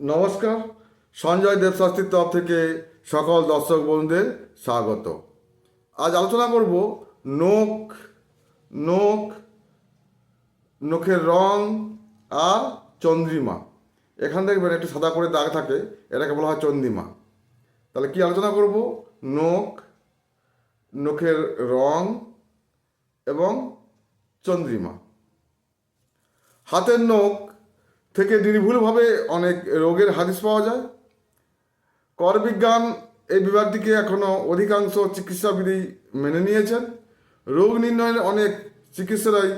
নমস্কার। সঞ্জয় দেবশাস্ত্রীর তরফ থেকে সকল দর্শক বন্ধুদের স্বাগত। আজ আলোচনা করব নখ, নখ, নখের রং আর চন্দ্রিমা। এখান দেখবেন একটু সাদা করে দাগ থাকে, এটাকে বলা হয় চন্দ্রিমা। তাহলে কি আলোচনা করব? নখ, নখের রং এবং চন্দ্রিমা। হাতের নখ থেকে নির্ভুলভাবে অনেক রোগের হাদিস পাওয়া যায়। করবিজ্ঞান এই বিভাগটিকে এখনও অধিকাংশ চিকিৎসাবিধি মেনে নিয়েছেন। রোগ নির্ণয়ের অনেক চিকিৎসকরাই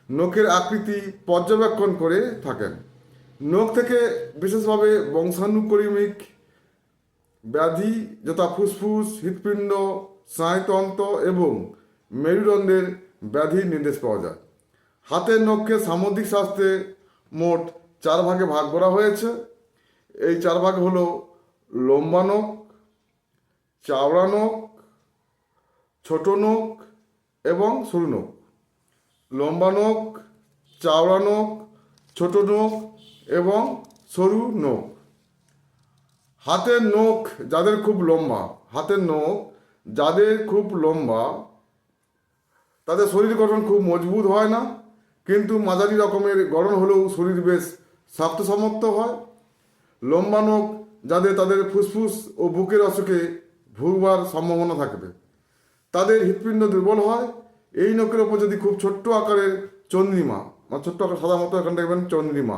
নখের আকৃতি পর্যবেক্ষণ করে থাকেন। নখ থেকে বিশেষভাবে বংশানুক্রমিক ব্যাধি যথা ফুসফুস, হৃৎপিণ্ড, স্নায়ুতন্ত্র এবং মেরুদণ্ডের ব্যাধির নির্দেশ পাওয়া যায়। হাতের নখকে সামুদ্রিক শাস্ত্রে মোট 4 ভাগে ভাগ করা হয়েছে। এই 4 ভাগ হলো লম্বা নখ, চাওড়া নখ, ছোট নখ এবং সরু নখ। লম্বা নখ, চাওড়া নখ, ছোট নখ এবং সরু নখ। হাতের নখ যাদের খুব লম্বা, হাতের নখ যাদের খুব লম্বা তাদের শরীর গঠন খুব মজবুত হয় না, কিন্তু মাঝারি রকমের গঠন হলেও শরীর বেশ শক্তসমর্থ হয়। লম্বা নখ যাদের, তাদের ফুসফুস ও বুকের অসুখে ভুগবার সম্ভাবনা থাকবে। তাদের হৃৎপিণ্ড দুর্বল হয়। এই নখের ওপর যদি খুব ছোট্ট আকারের চন্দ্রিমা, ছোট্ট আকার সাদা মতো, এখানে দেখবেন চন্দ্রিমা,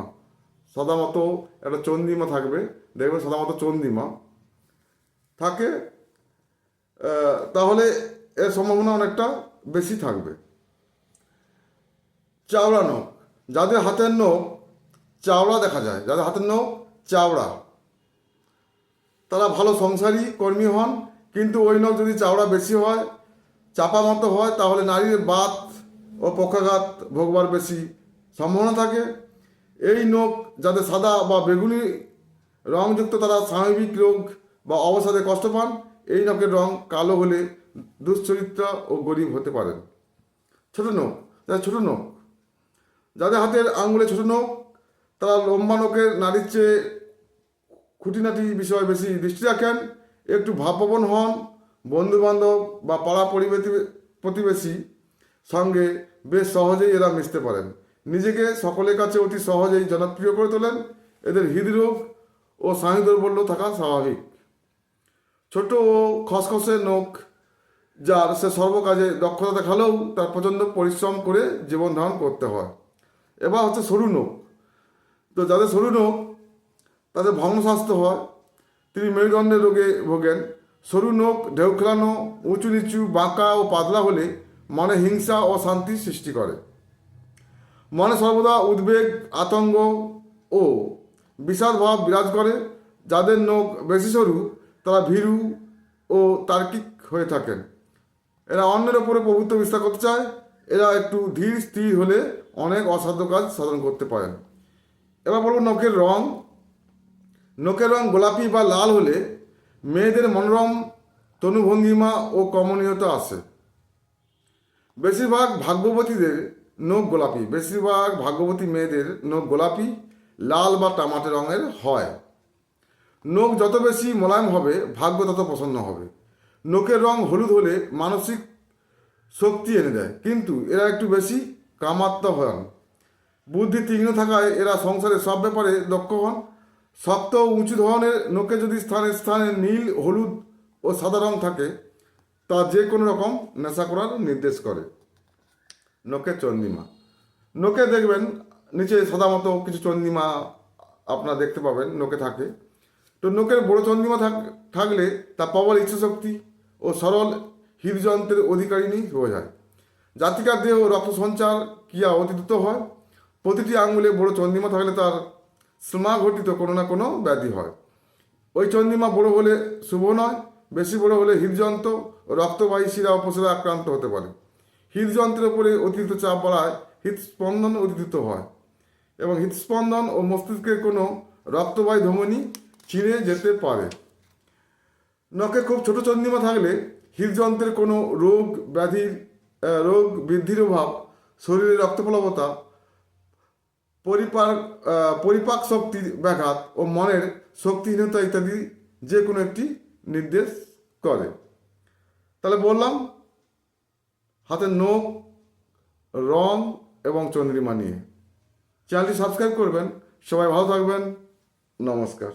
সাদা মতো একটা চন্দ্রিমা থাকবে, দেখবেন সাদা মতো চন্দ্রিমা থাকে, তাহলে এর সম্ভাবনা অনেকটা বেশি থাকবে। চাওড়া নখ, যাদের হাতের নখ চাওড়া দেখা যায়, যাদের হাতের নখ চাওড়া, তারা ভালো সংসারী কর্মী হন। কিন্তু ওই নখ যদি চাওড়া বেশি হয়, চাপা মতো হয়, তাহলে নারীর বাত ও পক্ষাঘাত ভোগবার বেশি সম্ভাবনা থাকে। এই নখ যাদের সাদা বা বেগুনি রংযুক্ত, তারা স্বাভাবিক রোগ বা অবসাদে কষ্ট পান। এই নখের রং কালো হলে দুশ্চরিত্রা ও গরিব হতে পারেন। ছোট নখ, যাদের ছোট নখ, যাদের হাতের আঙুলে ছোট নখ, তারা লম্বা নখের নারীর চেয়ে খুঁটিনাটি বিষয়ে বেশি দৃষ্টি রাখেন, একটু ভাবপ্রবণ হন, বন্ধুবান্ধব বা পাড়া প্রতিবেশী সঙ্গে বেশ সহজেই এরা মিশতে পারেন, নিজেকে সকলের কাছে অতি সহজেই জনপ্রিয় করে তোলেন। এদের হৃদরোগ ও স্নায়ু দৌর্বল্য থাকা স্বাভাবিক। ছোট ও খসখসে নখ যার, সে সর্বকাজে দক্ষতা দেখালেও তার প্রচণ্ড পরিশ্রম করে জীবন ধারণ করতে হয়। এবার হচ্ছে সরু নখ। তো যাদের সরু নখ, তাদের ভগ্ন স্বাস্থ্য হয়, তিনি মেরুদণ্ডের রোগে ভোগেন। সরু নখ ঢেউ খেলানো, উঁচু নিচু, বাঁকা ও পাতলা হলে মনে হিংসা ও শান্তির সৃষ্টি করে। মনে সর্বদা উদ্বেগ, আতঙ্ক ও বিষাদ ভাব বিরাজ করে। যাদের নখ বেশি সরু, তারা ভীরু ও তার্কিক হয়ে থাকেন। এরা অন্যের ওপরে প্রভুত্ব বিস্তার করতে চায়। এরা একটু ধীর স্থির হলে অনেক অসাধ্য কাজ সাধন করতে পারেন। এবার বলব নখের রং। নখের রং গোলাপি বা লাল হলে মেয়েদের মনোরম তনুভঙ্গিমা ও কমনীয়তা আসে। বেশিরভাগ ভাগ্যবতীদের নখ গোলাপি, বেশিরভাগ ভাগ্যবতী মেয়েদের নখ গোলাপি, লাল বা তামাটে রঙের হয়। নখ যত বেশি মোলায়েম হবে, ভাগ্য তত প্রসন্ন হবে। নখের রং হলুদ হলে মানসিক শক্তি এনে দেয়, কিন্তু এরা একটু বেশি কামাত্মক হন। বুদ্ধি তীক্ষ্ণ থাকায় এরা সংসারের সব ব্যাপারে দক্ষ হন। শক্ত ও উঁচু ধরনের নখে যদি স্থানে স্থানে নীল, হলুদ ও সাদা রং থাকে, তা যে কোনো রকম নেশা করার নির্দেশ করে। নখের চন্দ্রিমা, নখে দেখবেন নিচে সাদা মতো কিছু চন্দ্রিমা আপনারা দেখতে পাবেন নখে থাকে। তো নখের বড় চন্দ্রিমা থাকলে তা প্রবল ইচ্ছাশক্তি ও সরল হৃদযন্ত্রের অধিকারিণী হয়ে যায়। জাতিকার দেহ রক্ত সঞ্চার ক্রিয়া অতি দ্রুত হয়। প্রতিটি আঙুলে বড় চন্দ্রিমা থাকলে তার ঘটিত কোনো না কোনো ব্যাধি হয়। ওই চন্দ্রিমা বড় হলে শুভ নয়, বেশি বড় হলে হৃদযন্ত্র ও রক্তবাহী শিরা উপশিরা আক্রান্ত হতে পারে। হৃদযন্ত্রের উপরে অতিরিক্ত চাপ বাড়ায় হৃদস্পন্দন অতিরিক্ত হয় এবং হৃদস্পন্দন ও মস্তিষ্কের কোনো রক্তবাহী ধমনী ছিঁড়ে যেতে পারে। নখে খুব ছোট চন্দ্রিমা থাকলে হৃদযন্ত্রের কোনো রোগ বৃদ্ধির অভাব, শরীরে রক্তপ্লবতা পরিপাক শক্তি ব্যাঘাত ও মনের শক্তিহীনতা ইত্যাদি যে কোনো একটি নির্দেশ করে। তাহলে বললাম হাতের নখ, রং এবং চন্দ্রিমা নিয়ে। চ্যানেলটি সাবস্ক্রাইব করবেন। সবাই ভালো থাকবেন। নমস্কার।